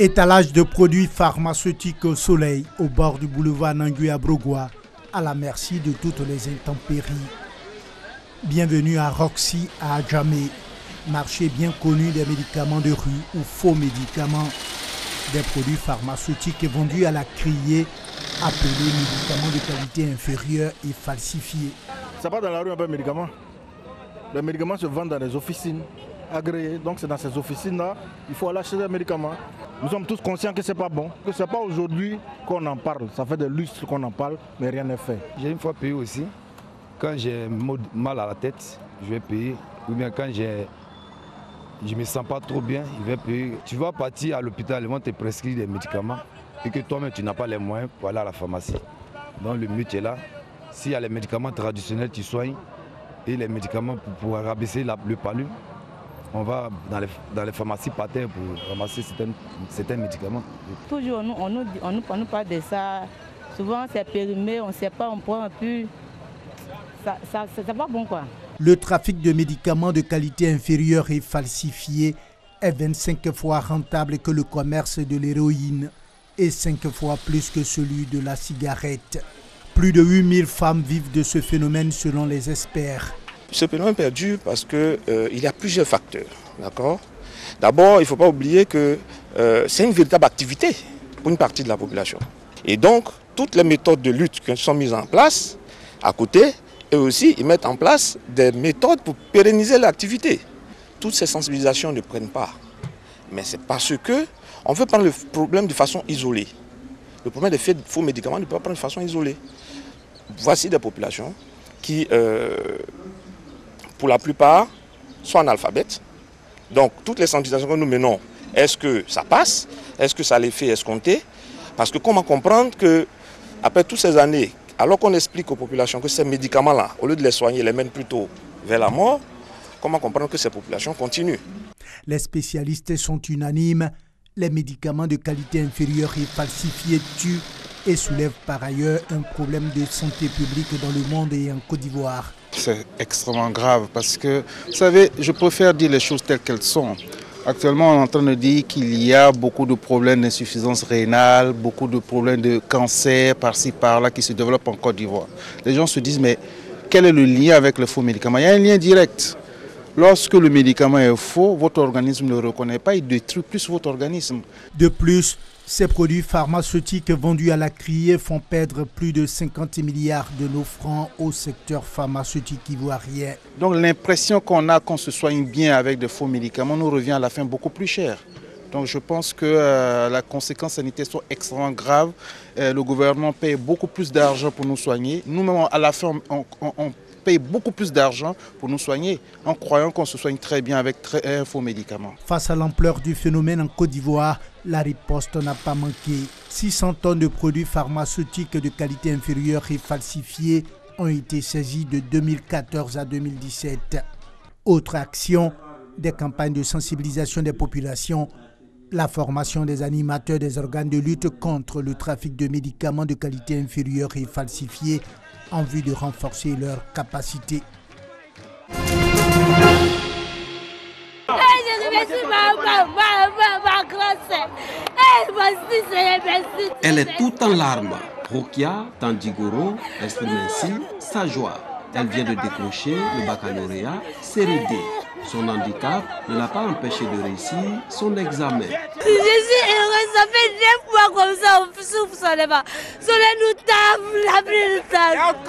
Étalage de produits pharmaceutiques au soleil, au bord du boulevard Nangué à Brogoua, à la merci de toutes les intempéries. Bienvenue à Roxy, à Adjamé, marché bien connu des médicaments de rue ou faux médicaments. Des produits pharmaceutiques vendus à la criée, appelés médicaments de qualité inférieure et falsifiés. Ça part dans la rue un peu de médicaments. Les médicaments se vendent dans des officines agréées. Donc c'est dans ces officines-là, il faut aller acheter des médicaments. Nous sommes tous conscients que ce n'est pas bon, que ce n'est pas aujourd'hui qu'on en parle. Ça fait des lustres qu'on en parle, mais rien n'est fait. J'ai une fois payé aussi. Quand j'ai mal à la tête, je vais payer. Ou bien quand je ne me sens pas trop bien, je vais payer. Tu vas partir à l'hôpital, ils vont te prescrire des médicaments et que toi-même tu n'as pas les moyens pour aller à la pharmacie. Donc le mieux est là. S'il y a les médicaments traditionnels, tu soignes. Et les médicaments pour rabaisser le palud, on va dans les pharmacies par terre pour ramasser certains médicaments. Toujours on nous parle de ça. Souvent c'est périmé, on ne sait pas, on prend un peu. C'est pas bon quoi. Le trafic de médicaments de qualité inférieure et falsifiés est 25 fois rentable que le commerce de l'héroïne et 5 fois plus que celui de la cigarette. Plus de 8000 femmes vivent de ce phénomène selon les experts. Ce phénomène perdure parce qu'il y a plusieurs facteurs. D'abord, il ne faut pas oublier que c'est une véritable activité pour une partie de la population. Et donc, toutes les méthodes de lutte qui sont mises en place à côté, et aussi, ils mettent en place des méthodes pour pérenniser l'activité. Toutes ces sensibilisations ne prennent pas. Mais c'est parce qu'on veut prendre le problème de façon isolée. Le problème des faux médicaments ne peut pas prendre de façon isolée. Voici des populations qui, pour la plupart, sont analphabètes. Donc, toutes les sensibilisations que nous menons, est-ce que ça passe? Est-ce que ça les fait escompter? Parce que comment comprendre qu'après toutes ces années, alors qu'on explique aux populations que ces médicaments-là, au lieu de les soigner, les mènent plutôt vers la mort, comment comprendre que ces populations continuent? Les spécialistes sont unanimes. Les médicaments de qualité inférieure et falsifiés tuent et soulèvent par ailleurs un problème de santé publique dans le monde et en Côte d'Ivoire. C'est extrêmement grave parce que, vous savez, je préfère dire les choses telles qu'elles sont. Actuellement, on est en train de dire qu'il y a beaucoup de problèmes d'insuffisance rénale, beaucoup de problèmes de cancer par-ci, par-là qui se développent en Côte d'Ivoire. Les gens se disent, mais quel est le lien avec le faux médicament? Il y a un lien direct. Lorsque le médicament est faux, votre organisme ne le reconnaît pas, il détruit plus votre organisme. De plus, ces produits pharmaceutiques vendus à la criée font perdre plus de 50 milliards de nos francs au secteur pharmaceutique ivoirien. Donc l'impression qu'on a qu'on se soigne bien avec de faux médicaments nous revient à la fin beaucoup plus cher. Donc je pense que les conséquences sanitaires sont extrêmement graves. Le gouvernement paye beaucoup plus d'argent pour nous soigner. Nous-mêmes, à la fin, on paye beaucoup plus d'argent pour nous soigner en croyant qu'on se soigne très bien avec un faux médicament. Face à l'ampleur du phénomène en Côte d'Ivoire, la riposte n'a pas manqué. 600 tonnes de produits pharmaceutiques de qualité inférieure et falsifiés ont été saisis de 2014 à 2017. Autre action, des campagnes de sensibilisation des populations, la formation des animateurs des organes de lutte contre le trafic de médicaments de qualité inférieure et falsifiés en vue de renforcer leurs capacités. Elle est toute en larmes. Rokia Tandigoro exprime ainsi sa joie. Elle vient de décrocher le baccalauréat série D. Son handicap ne l'a pas empêché de réussir son examen. Je suis heureuse, ça fait 9 mois comme ça, on souffre sur les bas. Soleil nous tape, la pluie nous tape.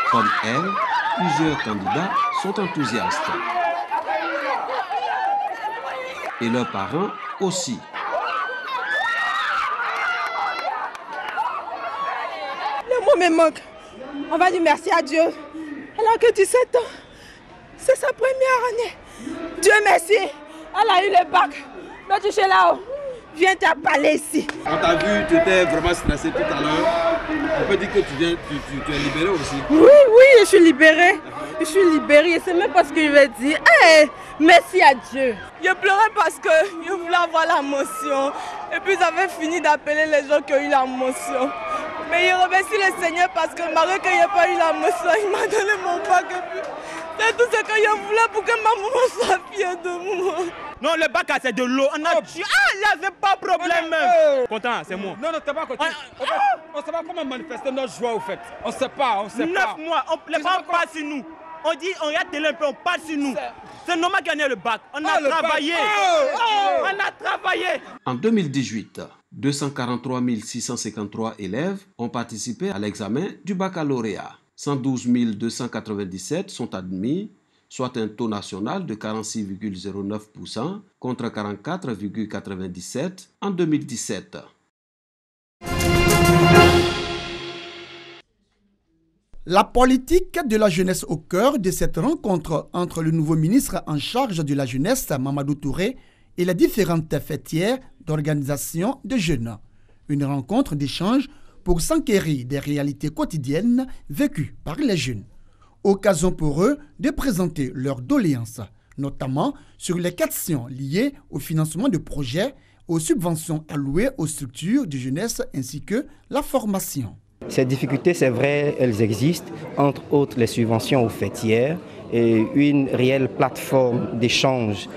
Comme elle, plusieurs candidats sont enthousiastes. Et leurs parents aussi. Le mot me manque. On va dire merci à Dieu. Elle a que 17 ans. C'est sa première année. Dieu merci. Elle a eu le bac. Mais tu es là-haut. Viens te parler ici. On t'a vu, tu étais vraiment stressé tout à l'heure. On peut dire que tu es libérée aussi. Oui, je suis libérée. Je suis libérée. C'est même pas ce que je vais dire. Hey, merci à Dieu. Je pleurais parce que je voulais avoir la motion. Et puis j'avais fini d'appeler les gens qui ont eu la motion. Mais je remercie le Seigneur parce que malgré que je n'ai pas eu la motion, il m'a donné mon bac. C'est tout ce que je voulais pour que ma maman soit fière de moi. Non, le bac, c'est de l'eau. On a dit, là, c'est pas problème. Content, c'est moi. Non, t'es pas content. On ne sait pas comment manifester notre joie, au fait. On ne sait pas, 9 mois, les parents parlent sur nous. On dit, on regarde télé un peu, on parle sur nous. C'est normal qu'on ait le bac. On a travaillé. On a travaillé. En 2018, 243 653 élèves ont participé à l'examen du baccalauréat. 112 297 sont admis, soit un taux national de 46,09% contre 44,97% en 2017. La politique de la jeunesse au cœur de cette rencontre entre le nouveau ministre en charge de la jeunesse, Mamadou Touré, et les différentes fêtières d'organisation de jeunes. Une rencontre d'échange pour s'enquérir des réalités quotidiennes vécues par les jeunes. Occasion pour eux de présenter leurs doléances, notamment sur les questions liées au financement de projets, aux subventions allouées aux structures de jeunesse ainsi que la formation. Ces difficultés, c'est vrai, elles existent, entre autres les subventions aux fêtières et une réelle plateforme d'échange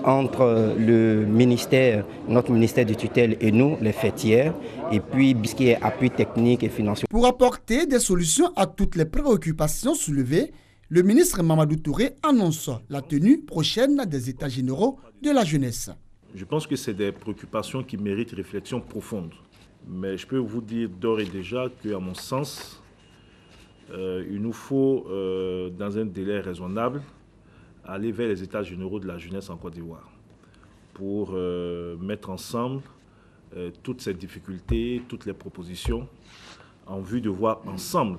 entre le ministère, notre ministère de tutelle et nous, les fêtières, et puis ce qui est appui technique et financier. Pour apporter des solutions à toutes les préoccupations soulevées, le ministre Mamadou Touré annonce la tenue prochaine des États généraux de la jeunesse. Je pense que c'est des préoccupations qui méritent réflexion profonde. Mais je peux vous dire d'ores et déjà qu'à mon sens, il nous faut, dans un délai raisonnable, aller vers les États généraux de la jeunesse en Côte d'Ivoire pour mettre ensemble toutes ces difficultés, toutes les propositions, en vue de voir ensemble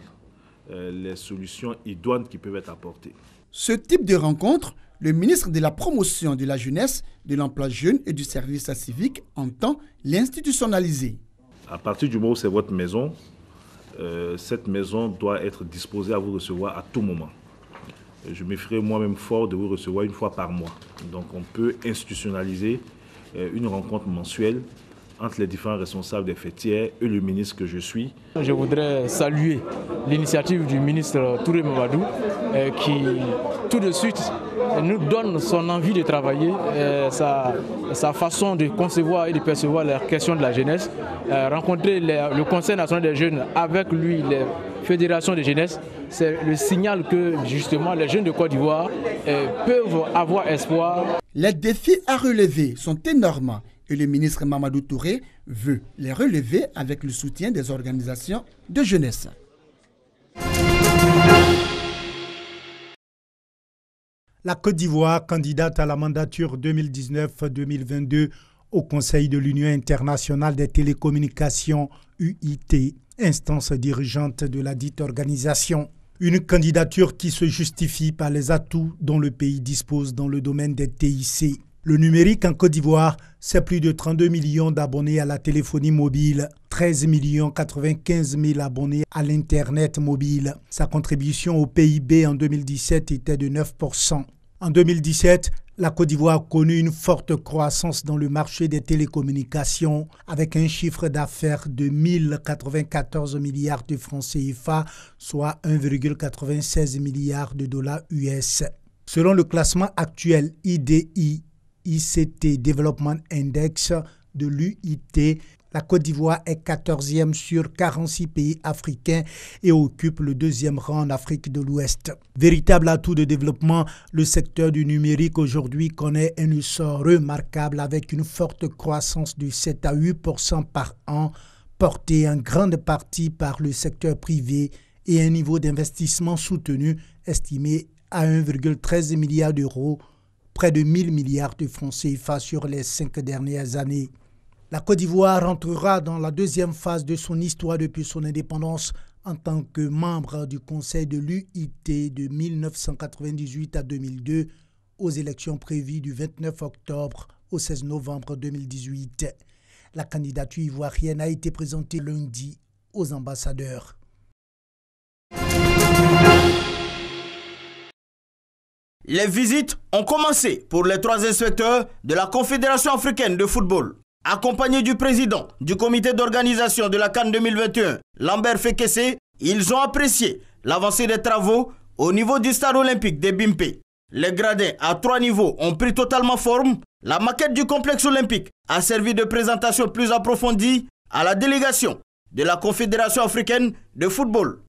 les solutions idoines qui peuvent être apportées. Ce type de rencontre, le ministre de la Promotion de la jeunesse, de l'emploi jeune et du service civique entend l'institutionnaliser. À partir du moment où c'est votre maison, cette maison doit être disposée à vous recevoir à tout moment. Je me ferai moi-même fort de vous recevoir une fois par mois. Donc on peut institutionnaliser une rencontre mensuelle entre les différents responsables des fêtières et le ministre que je suis. Je voudrais saluer l'initiative du ministre Touré Mamadou qui tout de suite nous donne son envie de travailler, sa façon de concevoir et de percevoir les questions de la jeunesse, rencontrer le Conseil national des jeunes avec lui, les fédérations de jeunesse, c'est le signal que justement les jeunes de Côte d'Ivoire peuvent avoir espoir. Les défis à relever sont énormes et le ministre Mamadou Touré veut les relever avec le soutien des organisations de jeunesse. La Côte d'Ivoire, candidate à la mandature 2019-2022 au Conseil de l'Union internationale des télécommunications, UIT, instance dirigeante de la dite organisation. Une candidature qui se justifie par les atouts dont le pays dispose dans le domaine des TIC. Le numérique en Côte d'Ivoire, c'est plus de 32 millions d'abonnés à la téléphonie mobile, 13 95 000 abonnés à l'Internet mobile. Sa contribution au PIB en 2017 était de 9%. En 2017, la Côte d'Ivoire a connu une forte croissance dans le marché des télécommunications avec un chiffre d'affaires de 1094 milliards de francs CFA, soit 1,96 milliard de dollars US. Selon le classement actuel IDI, ICT Development Index de l'UIT, la Côte d'Ivoire est 14e sur 46 pays africains et occupe le 2e rang en Afrique de l'Ouest. Véritable atout de développement, le secteur du numérique aujourd'hui connaît un essor remarquable avec une forte croissance de 7 à 8% par an, portée en grande partie par le secteur privé et un niveau d'investissement soutenu estimé à 1,13 milliard d'euros, près de 1000 milliards de francs CFA sur les 5 dernières années. La Côte d'Ivoire entrera dans la deuxième phase de son histoire depuis son indépendance en tant que membre du Conseil de l'UIT de 1998 à 2002 aux élections prévues du 29 octobre au 16 novembre 2018. La candidature ivoirienne a été présentée lundi aux ambassadeurs. Les visites ont commencé pour les 3 inspecteurs de la Confédération africaine de football. Accompagnés du président du comité d'organisation de la CAN 2021, Lambert Fekese, ils ont apprécié l'avancée des travaux au niveau du stade olympique de Bimpe. Les gradins à 3 niveaux ont pris totalement forme. La maquette du complexe olympique a servi de présentation plus approfondie à la délégation de la Confédération africaine de football.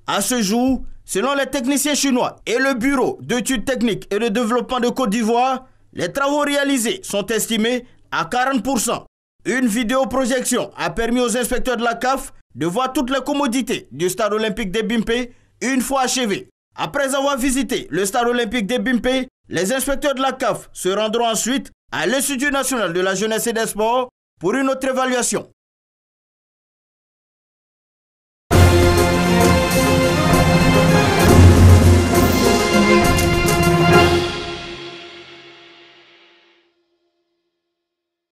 À ce jour, selon les techniciens chinois et le Bureau d'études techniques et de développement de Côte d'Ivoire, les travaux réalisés sont estimés à 40%. Une vidéoprojection a permis aux inspecteurs de la CAF de voir toutes les commodités du stade olympique de Bimpe une fois achevé. Après avoir visité le stade olympique de Bimpe, les inspecteurs de la CAF se rendront ensuite à l'Institut national de la jeunesse et des sports pour une autre évaluation.